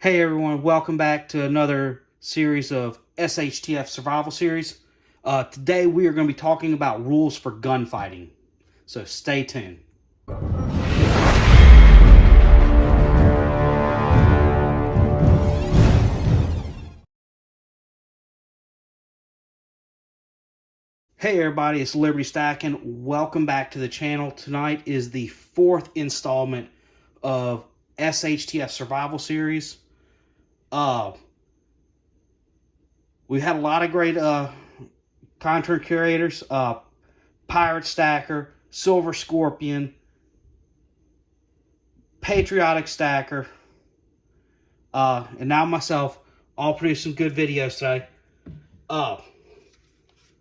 Hey everyone, welcome back to another series of SHTF survival series. Today we are going to be talking about rules for gunfighting, so stay tuned. Hey everybody, it's Liberty Stacking. Welcome back to the channel. Tonight is the fourth installment of SHTF survival series. We had a lot of great content creators. Pirate Stacker, Silver Scorpion, Patriotic Stacker, and now myself, all produce some good videos today.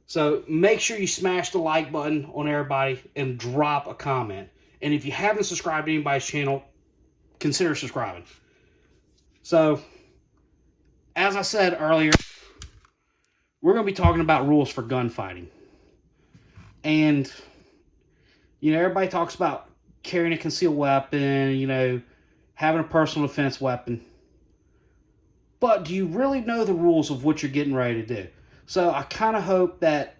So make sure you smash the like button on everybody and drop a comment. And if you haven't subscribed to anybody's channel, consider subscribing. So, as I said earlier, we're going to be talking about rules for gunfighting. And, everybody talks about carrying a concealed weapon, having a personal defense weapon. But do you really know the rules of what you're getting ready to do? So I kind of hope that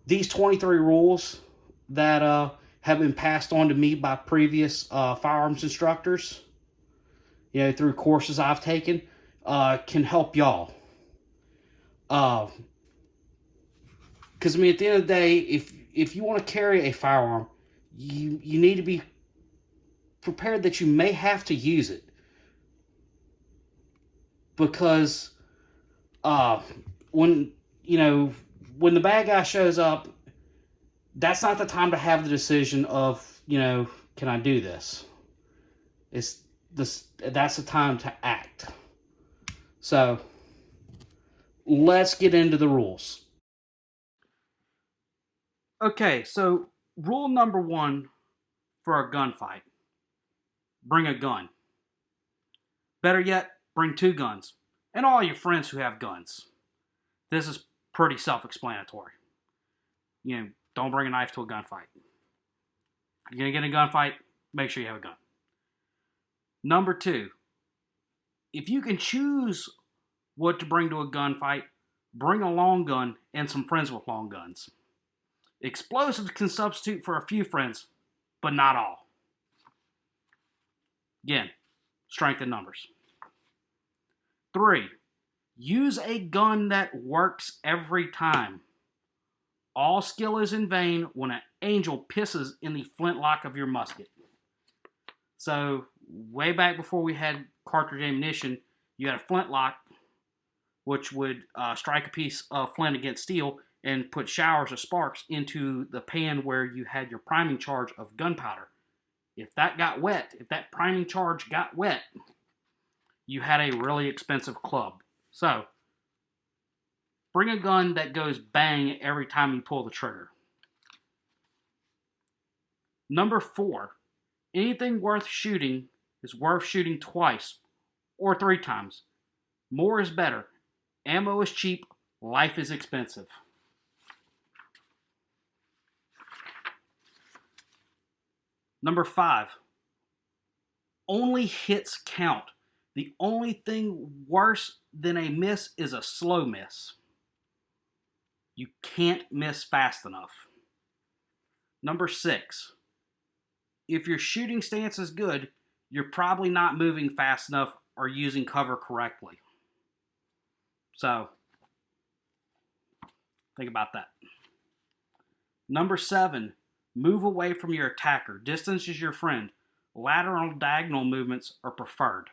these 23 rules that have been passed on to me by previous firearms instructors, through courses I've taken, can help y'all. Because at the end of the day, if you want to carry a firearm, you need to be prepared that you may have to use it. Because when the bad guy shows up, that's not the time to have the decision of, can I do this? That's the time to act. So, let's get into the rules. Okay, so rule number 1 for a gunfight: bring a gun. Better yet, bring 2 guns, and all your friends who have guns. This is pretty self-explanatory. Don't bring a knife to a gunfight. If you're going to get in a gunfight, make sure you have a gun. Number 2, if you can choose what to bring to a gunfight, bring a long gun and some friends with long guns. Explosives can substitute for a few friends, but not all. Again, strength in numbers. 3, use a gun that works every time. All skill is in vain when an angel pisses in the flintlock of your musket. So, way back before we had cartridge ammunition, you had a flintlock, which would strike a piece of flint against steel and put showers of sparks into the pan where you had your priming charge of gunpowder. If that got wet, if that priming charge got wet, you had a really expensive club. So, bring a gun that goes bang every time you pull the trigger. Number 4, anything worth shooting is worth shooting twice or 3 times. More is better. Ammo is cheap. Life is expensive. Number 5, only hits count. The only thing worse than a miss is a slow miss. You can't miss fast enough. Number 6, if your shooting stance is good, you're probably not moving fast enough or using cover correctly. So, think about that. Number 7, move away from your attacker. Distance is your friend. Lateral and diagonal movements are preferred.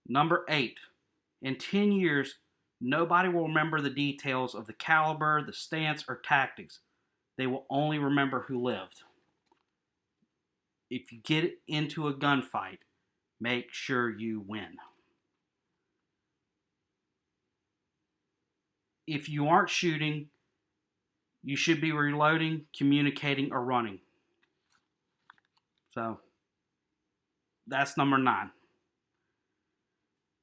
Number 8, in 10 years, nobody will remember the details of the caliber, the stance, or tactics. They will only remember who lived. If you get into a gunfight, make sure you win. If you aren't shooting, you should be reloading, communicating, or running. So, that's number 9.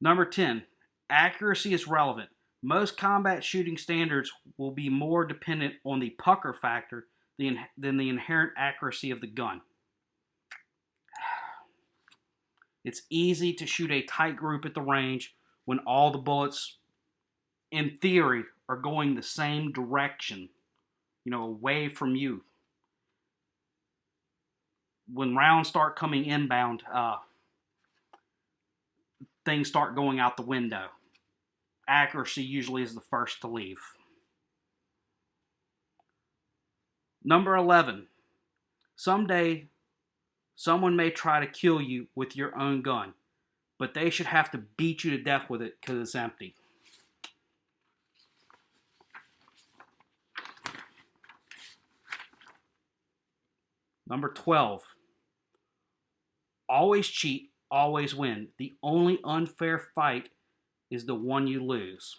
Number 10, accuracy is relevant. Most combat shooting standards will be more dependent on the pucker factor than the inherent accuracy of the gun. It's easy to shoot a tight group at the range when all the bullets, in theory, are going the same direction, away from you. When rounds start coming inbound, things start going out the window. Accuracy usually is the first to leave. Number 11. Someday, someone may try to kill you with your own gun, but they should have to beat you to death with it because it's empty. Number 12. Always cheat, always win. The only unfair fight is the one you lose.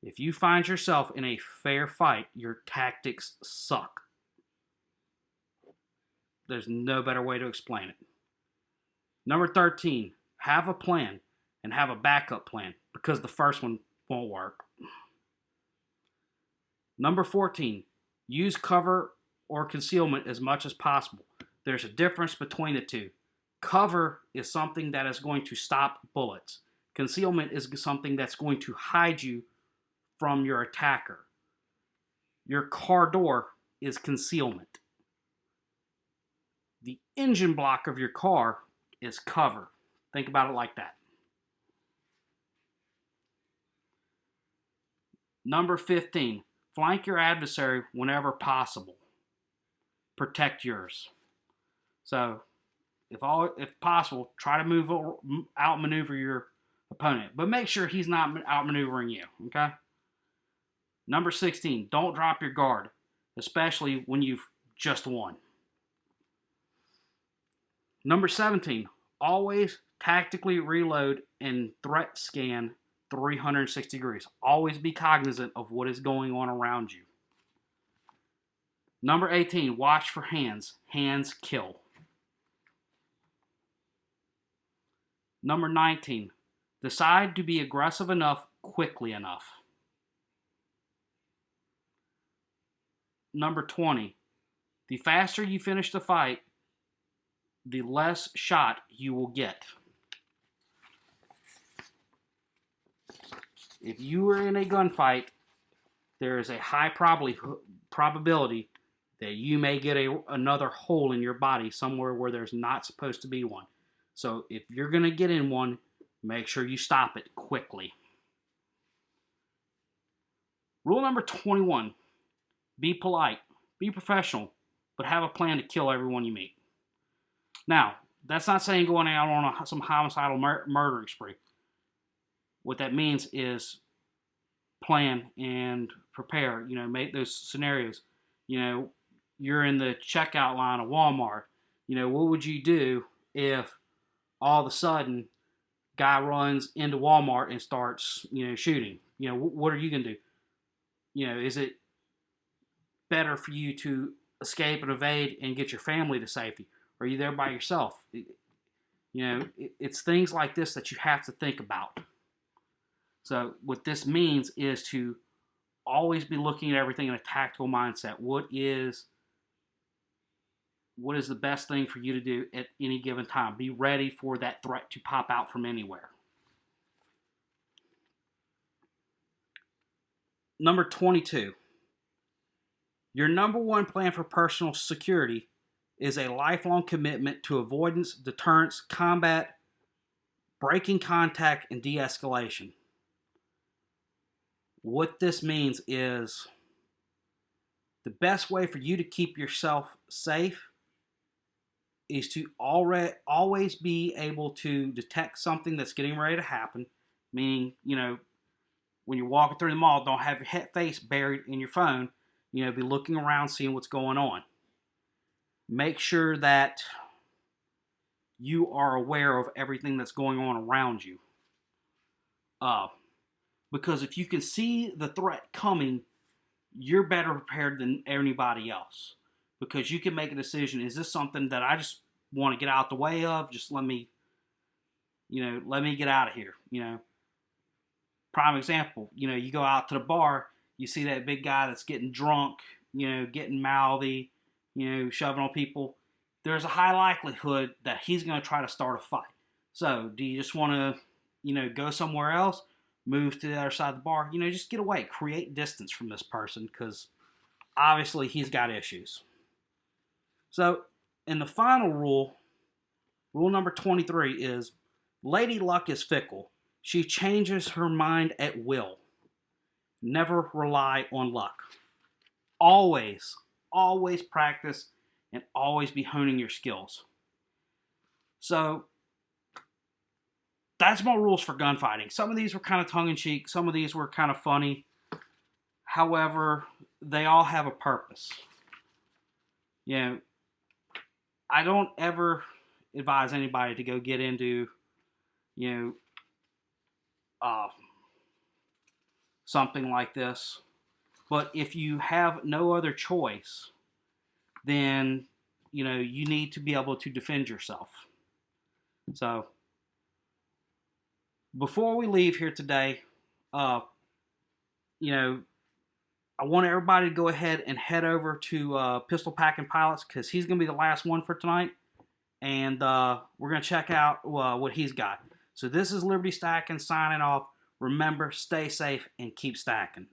If you find yourself in a fair fight, your tactics suck. There's no better way to explain it. Number 13, have a plan and have a backup plan because the first one won't work. Number 14, use cover or concealment as much as possible. There's a difference between the two. Cover is something that is going to stop bullets. Concealment is something that's going to hide you from your attacker. Your car door is concealment. The engine block of your car is cover. Think about it like that. Number 15, flank your adversary whenever possible. Protect yours. So, if possible, try to outmaneuver your opponent, but make sure he's not outmaneuvering you, okay? Number 16, don't drop your guard, especially when you've just won. Number 17, always tactically reload and threat scan 360 degrees. Always be cognizant of what is going on around you. Number 18, watch for hands. Hands kill. Number 19, decide to be aggressive enough quickly enough. Number 20, the faster you finish the fight, the less shot you will get. If you are in a gunfight, there is a high probability that you may get another hole in your body somewhere where there's not supposed to be one. So if you're going to get in one, make sure you stop it quickly. Rule number 21, be polite, be professional, but have a plan to kill everyone you meet. Now, that's not saying going out on some homicidal murdering spree. What that means is plan and prepare, make those scenarios. You're in the checkout line of Walmart. What would you do if all of a sudden guy runs into Walmart and starts, shooting? What are you going to do? Is it better for you to escape and evade and get your family to safety? Are you there by yourself? It's things like this that you have to think about. So what this means is to always be looking at everything in a tactical mindset. What is the best thing for you to do at any given time? Be ready for that threat to pop out from anywhere. Number 22. Your number one plan for personal security is a lifelong commitment to avoidance, deterrence, combat, breaking contact, and de-escalation. What this means is the best way for you to keep yourself safe is to always be able to detect something that's getting ready to happen. Meaning, when you're walking through the mall, don't have your face buried in your phone. Be looking around, seeing what's going on. Make sure that you are aware of everything that's going on around you. Because if you can see the threat coming, you're better prepared than anybody else. Because you can make a decision, is this something that I just want to get out the way of? Just let me get out of here. Prime example, you go out to the bar, you see that big guy that's getting drunk, getting mouthy, shoving on people. there's a high likelihood that he's going to try to start a fight. So, do you just want to, go somewhere else, move to the other side of the bar, just get away, create distance from this person, because obviously he's got issues. So, in the final rule number 23 is, Lady Luck is fickle. She changes her mind at will. Never rely on luck. Always practice and always be honing your skills. So, that's my rules for gunfighting. Some of these were kind of tongue-in-cheek. Some of these were kind of funny. However, they all have a purpose. I don't ever advise anybody to go get into, something like this. But if you have no other choice, then, you need to be able to defend yourself. So, before we leave here today, I want everybody to go ahead and head over to Pistol Packing Pilots, because he's going to be the last one for tonight. And we're going to check out what he's got. So this is Liberty Stacking signing off. Remember, stay safe and keep stacking.